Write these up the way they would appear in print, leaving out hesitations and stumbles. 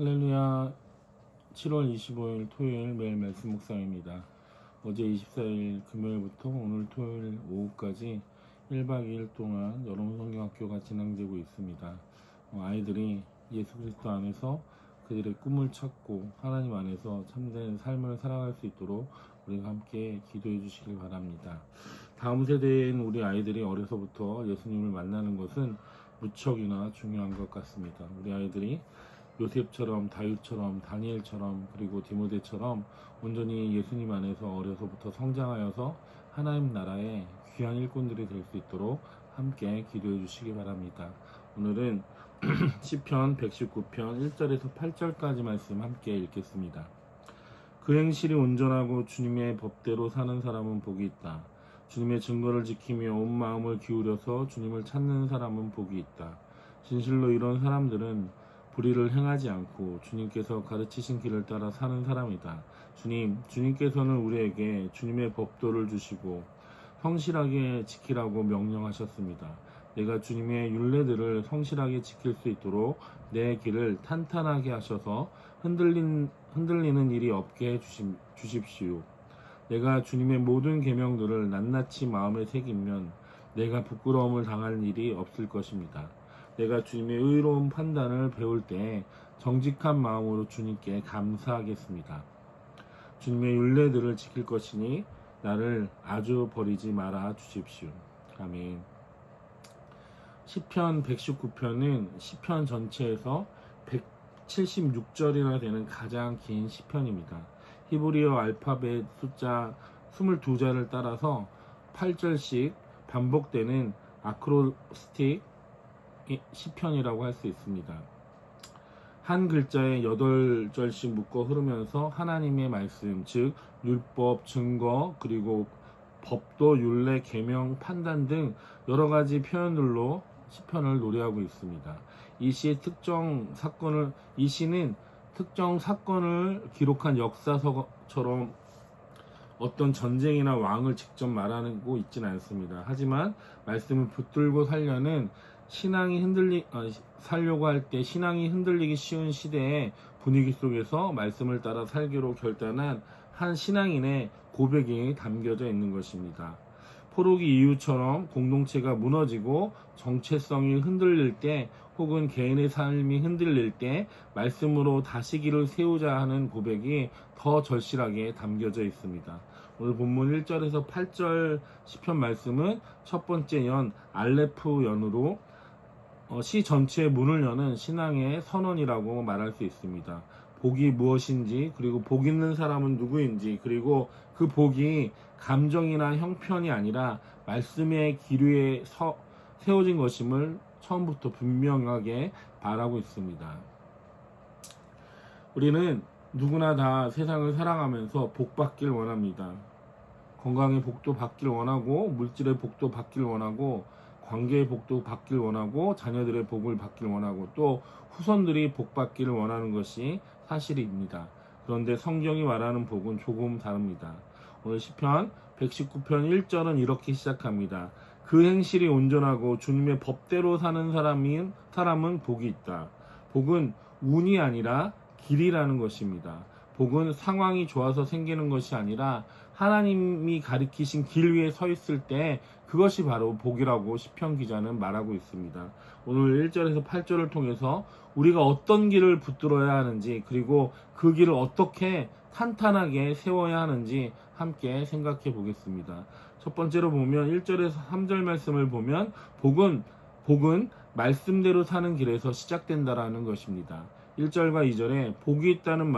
할렐루야. 7월 25일 토요일 매일 말씀 묵상입니다. 어제 24일 금요일부터 오늘 토요일 오후까지 1박 2일 동안 여름 성경학교가 진행되고 있습니다. 아이들이 예수 그리스도 안에서 그들의 꿈을 찾고 하나님 안에서 참된 삶을 살아갈 수 있도록 우리가 함께 기도해 주시길 바랍니다. 다음 세대인 우리 아이들이 어려서부터 예수님을 만나는 것은 무척이나 중요한 것 같습니다. 우리 아이들이 요셉처럼, 다윗처럼, 다니엘처럼, 그리고 디모데처럼 온전히 예수님 안에서 어려서부터 성장하여서 하나님 나라의 귀한 일꾼들이 될 수 있도록 함께 기도해 주시기 바랍니다. 오늘은 시편 119편 1절에서 8절까지 말씀 함께 읽겠습니다. 그 행실이 온전하고 주님의 법대로 사는 사람은 복이 있다. 주님의 증거를 지키며 온 마음을 기울여서 주님을 찾는 사람은 복이 있다. 진실로 이런 사람들은 불의를 행하지 않고 주님께서 가르치신 길을 따라 사는 사람이다. 주님께서는 우리에게 주님의 법도를 주시고 성실하게 지키라고 명령하셨습니다. 내가 주님의 율례들을 성실하게 지킬 수 있도록 내 길을 탄탄하게 하셔서 흔들리는 일이 없게 해 주십시오. 내가 주님의 모든 계명들을 낱낱이 마음에 새기면 내가 부끄러움을 당할 일이 없을 것입니다. 내가 주님의 의로운 판단을 배울 때 정직한 마음으로 주님께 감사하겠습니다. 주님의 율례들을 지킬 것이니 나를 아주 버리지 말아 주십시오. 아멘. 시편 119편은 시편 전체에서 176절이나 되는 가장 긴 시편입니다. 히브리어 알파벳 숫자 22자를 따라서 8절씩 반복되는 아크로스틱 시편이라고 할 수 있습니다. 한 글자에 8절씩 묶어 흐르면서 하나님의 말씀, 즉 율법, 증거, 그리고 법도, 율례, 계명, 판단 등 여러 가지 표현들로 시편을 노래하고 있습니다. 이 시는 특정 사건을 기록한 역사서처럼 어떤 전쟁이나 왕을 직접 말하고 있지는 않습니다. 하지만 말씀을 붙들고 살려고 할 때 신앙이 흔들리기 쉬운 시대의 분위기 속에서 말씀을 따라 살기로 결단한 한 신앙인의 고백이 담겨져 있는 것입니다. 포로기 이후처럼 공동체가 무너지고 정체성이 흔들릴 때 혹은 개인의 삶이 흔들릴 때 말씀으로 다시 길을 세우자 하는 고백이 더 절실하게 담겨져 있습니다. 오늘 본문 1절에서 8절 시편 말씀은 첫 번째 연 알레프 연으로 시 전체의 문을 여는 신앙의 선언이라고 말할 수 있습니다. 복이 무엇인지, 그리고 복 있는 사람은 누구인지, 그리고 그 복이 감정이나 형편이 아니라 말씀의 기류에 세워진 것임을 처음부터 분명하게 말하고 있습니다. 우리는 누구나 다 세상을 살아가면서 복 받길 원합니다. 건강의 복도 받길 원하고, 물질의 복도 받길 원하고, 관계의 복도 받길 원하고, 자녀들의 복을 받길 원하고, 또 후손들이 복 받기를 원하는 것이 사실입니다. 그런데 성경이 말하는 복은 조금 다릅니다. 오늘 시편 119편 1절은 이렇게 시작합니다. 그 행실이 온전하고 주님의 법대로 사는 사람은 복이 있다. 복은 운이 아니라 길이라는 것입니다. 복은 상황이 좋아서 생기는 것이 아니라 하나님이 가리키신 길 위에 서 있을 때 그것이 바로 복이라고 시편 기자는 말하고 있습니다. 오늘 1절에서 8절을 통해서 우리가 어떤 길을 붙들어야 하는지, 그리고 그 길을 어떻게 탄탄하게 세워야 하는지 함께 생각해 보겠습니다. 첫 번째로 보면 1절에서 3절 말씀을 보면 복은 말씀대로 사는 길에서 시작된다라는 것입니다. 1절과 2절에 복이 있다는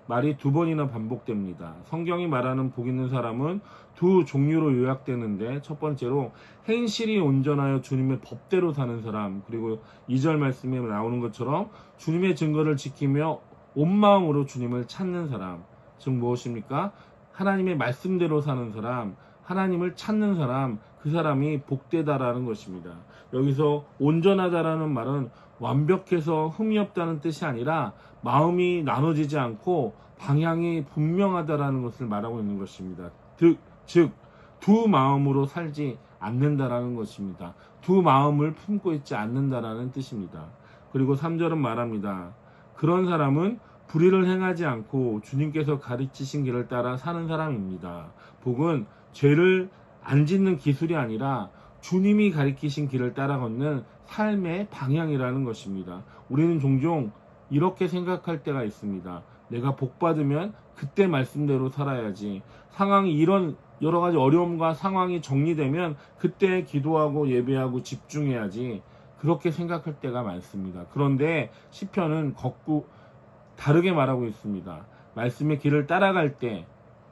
말이 두 번이나 반복됩니다. 성경이 말하는 복 있는 사람은 두 종류로 요약되는데, 첫 번째로 행실이 온전하여 주님의 법대로 사는 사람, 그리고 2절 말씀에 나오는 것처럼 주님의 증거를 지키며 온 마음으로 주님을 찾는 사람, 즉 무엇입니까? 하나님의 말씀대로 사는 사람, 하나님을 찾는 사람, 그 사람이 복되다라는 것입니다. 여기서 온전하다라는 말은 완벽해서 흠이 없다는 뜻이 아니라 마음이 나눠지지 않고 방향이 분명하다라는 것을 말하고 있는 것입니다. 즉 두 마음으로 살지 않는다라는 것입니다. 두 마음을 품고 있지 않는다라는 뜻입니다. 그리고 3절은 말합니다. 그런 사람은 불의를 행하지 않고 주님께서 가르치신 길을 따라 사는 사람입니다. 복은 죄를 안 짓는 기술이 아니라 주님이 가르치신 길을 따라 걷는 삶의 방향이라는 것입니다. 우리는 종종 이렇게 생각할 때가 있습니다. 내가 복 받으면 그때 말씀대로 살아야지. 상황이 이런 여러 가지 어려움과 상황이 정리되면 그때 기도하고 예배하고 집중해야지. 그렇게 생각할 때가 많습니다. 그런데 시편은 다르게 말하고 있습니다. 말씀의 길을 따라갈 때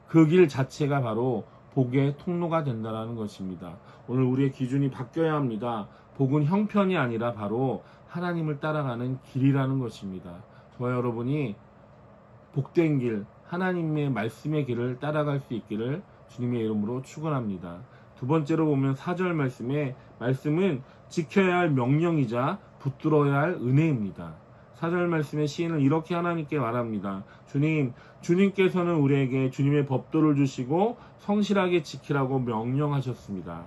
그 길 자체가 바로 복의 통로가 된다는 것입니다. 오늘 우리의 기준이 바뀌어야 합니다. 복은 형편이 아니라 바로 하나님을 따라가는 길이라는 것입니다. 저와 여러분이 복된 길, 하나님의 말씀의 길을 따라갈 수 있기를 주님의 이름으로 축원합니다. 두 번째로 보면 4절 말씀은 지켜야 할 명령이자 붙들어야 할 은혜입니다. 4절 말씀의 시인은 이렇게 하나님께 말합니다. 주님께서는 우리에게 주님의 법도를 주시고 성실하게 지키라고 명령하셨습니다.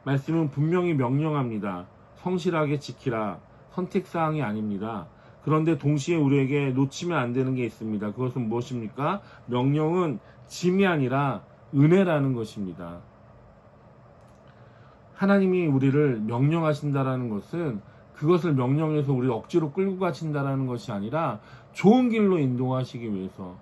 말씀은 분명히 명령합니다. 성실하게 지키라. 선택사항이 아닙니다. 그런데 동시에 우리에게 놓치면 안 되는 게 있습니다. 그것은 무엇입니까? 명령은 짐이 아니라 은혜라는 것입니다. 하나님이 우리를 명령하신다라는 것은 그것을 명령해서 우리를 억지로 끌고 가신다라는 것이 아니라 좋은 길로 인도하시기 위해서,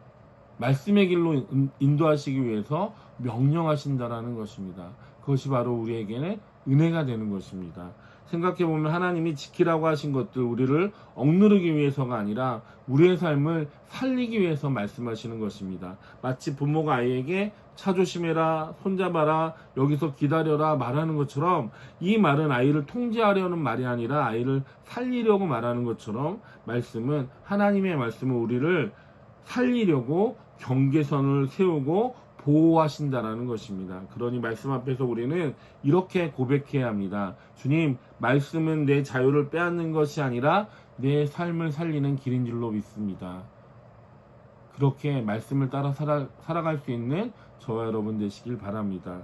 말씀의 길로 인도하시기 위해서 명령하신다라는 것입니다. 그것이 바로 우리에게는 은혜가 되는 것입니다. 생각해보면 하나님이 지키라고 하신 것들, 우리를 억누르기 위해서가 아니라 우리의 삶을 살리기 위해서 말씀하시는 것입니다. 마치 부모가 아이에게 차 조심해라, 손잡아라, 여기서 기다려라 말하는 것처럼, 이 말은 아이를 통제하려는 말이 아니라 아이를 살리려고 말하는 것처럼, 하나님의 말씀은 우리를 살리려고 경계선을 세우고 보호하신다라는 것입니다. 그러니 말씀 앞에서 우리는 이렇게 고백해야 합니다. 주님, 말씀은 내 자유를 빼앗는 것이 아니라 내 삶을 살리는 길인 줄로 믿습니다. 그렇게 말씀을 따라 살아갈 수 있는 저와 여러분 되시길 바랍니다.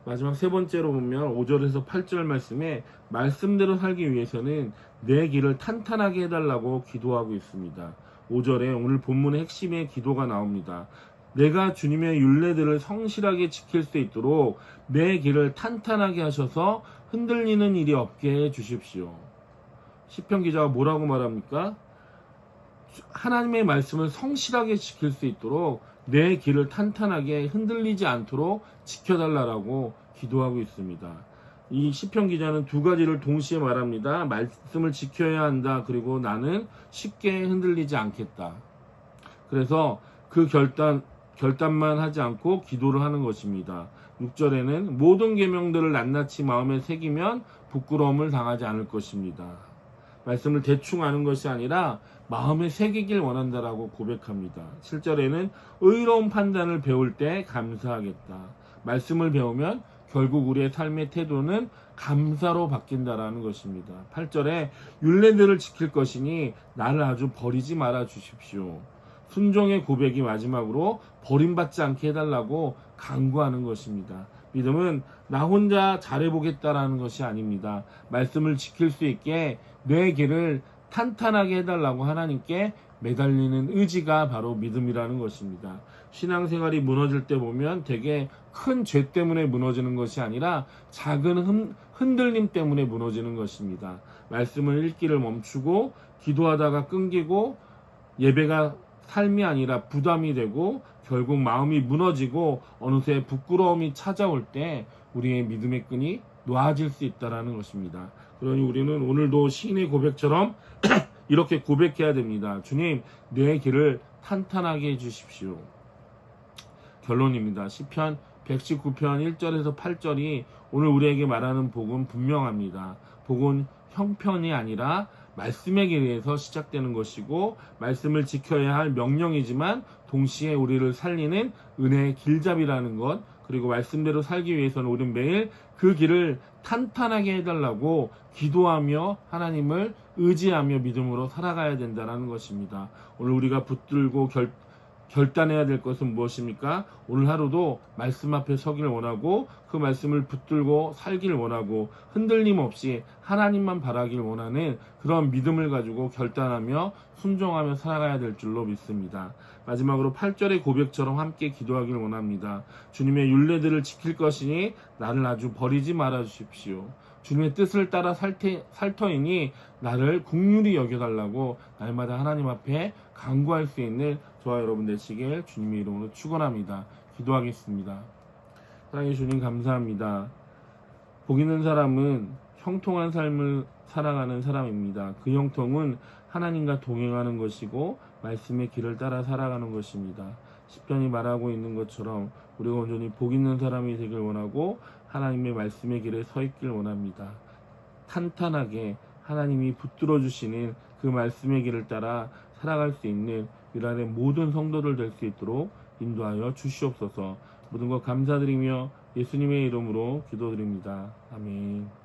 마지막 세 번째로 보면 5절에서 8절 말씀에 말씀대로 살기 위해서는 내 길을 탄탄하게 해달라고 기도하고 있습니다. 5절에 오늘 본문의 핵심의 기도가 나옵니다. 내가 주님의 율례들을 성실하게 지킬 수 있도록 내 길을 탄탄하게 하셔서 흔들리는 일이 없게 해 주십시오. 시편 기자가 뭐라고 말합니까? 하나님의 말씀을 성실하게 지킬 수 있도록 내 길을 탄탄하게 흔들리지 않도록 지켜달라고 기도하고 있습니다. 이 시편 기자는 두 가지를 동시에 말합니다. 말씀을 지켜야 한다. 그리고 나는 쉽게 흔들리지 않겠다. 그래서 그 결단만 하지 않고 기도를 하는 것입니다. 6절에는 모든 계명들을 낱낱이 마음에 새기면 부끄러움을 당하지 않을 것입니다. 말씀을 대충 아는 것이 아니라 마음에 새기길 원한다라고 고백합니다. 7절에는 의로운 판단을 배울 때 감사하겠다. 말씀을 배우면 결국 우리의 삶의 태도는 감사로 바뀐다라는 것입니다. 8절에 율례들을 지킬 것이니 나를 아주 버리지 말아 주십시오. 순종의 고백이 마지막으로 버림받지 않게 해달라고 간구하는 것입니다. 믿음은 나 혼자 잘해보겠다라는 것이 아닙니다. 말씀을 지킬 수 있게 내 길을 탄탄하게 해달라고 하나님께 매달리는 의지가 바로 믿음이라는 것입니다. 신앙생활이 무너질 때 보면 되게 큰 죄 때문에 무너지는 것이 아니라 작은 흔들림 때문에 무너지는 것입니다. 말씀을 읽기를 멈추고 기도하다가 끊기고 예배가 삶이 아니라 부담이 되고 결국 마음이 무너지고 어느새 부끄러움이 찾아올 때 우리의 믿음의 끈이 놓아질 수 있다는 것입니다. 그러니 우리는 오늘도 시인의 고백처럼 이렇게 고백해야 됩니다. 주님, 내 길을 탄탄하게 해주십시오. 결론입니다. 시편 119편 1절에서 8절이 오늘 우리에게 말하는 복은 분명합니다. 복은 형편이 아니라 말씀의 길에서 시작되는 것이고 말씀을 지켜야 할 명령이지만 동시에 우리를 살리는 은혜의 길잡이라는 것, 그리고 말씀대로 살기 위해서는 우리는 매일 그 길을 탄탄하게 해달라고 기도하며 하나님을 의지하며 믿음으로 살아가야 된다는 것입니다. 오늘 우리가 붙들고 결단해야 될 것은 무엇입니까? 오늘 하루도 말씀 앞에 서기를 원하고 그 말씀을 붙들고 살기를 원하고 흔들림 없이 하나님만 바라길 원하는 그런 믿음을 가지고 결단하며 순종하며 살아가야 될 줄로 믿습니다. 마지막으로 8절의 고백처럼 함께 기도하길 원합니다. 주님의 율례들을 지킬 것이니 나를 아주 버리지 말아 주십시오. 주님의 뜻을 따라 살 터이니 나를 긍휼히 여겨달라고 날마다 하나님 앞에 간구할 수 있는 저와 여러분 되시길 주님의 이름으로 축원합니다. 기도하겠습니다. 사랑의 주님 감사합니다. 복 있는 사람은 형통한 삶을 살아가는 사람입니다. 그 형통은 하나님과 동행하는 것이고 말씀의 길을 따라 살아가는 것입니다. 시편이 말하고 있는 것처럼 우리가 온전히 복 있는 사람이 되길 원하고 하나님의 말씀의 길에 서 있길 원합니다. 탄탄하게 하나님이 붙들어 주시는 그 말씀의 길을 따라 살아갈 수 있는 위란의 모든 성도들 될 수 있도록 인도하여 주시옵소서. 모든 것 감사드리며 예수님의 이름으로 기도드립니다. 아멘.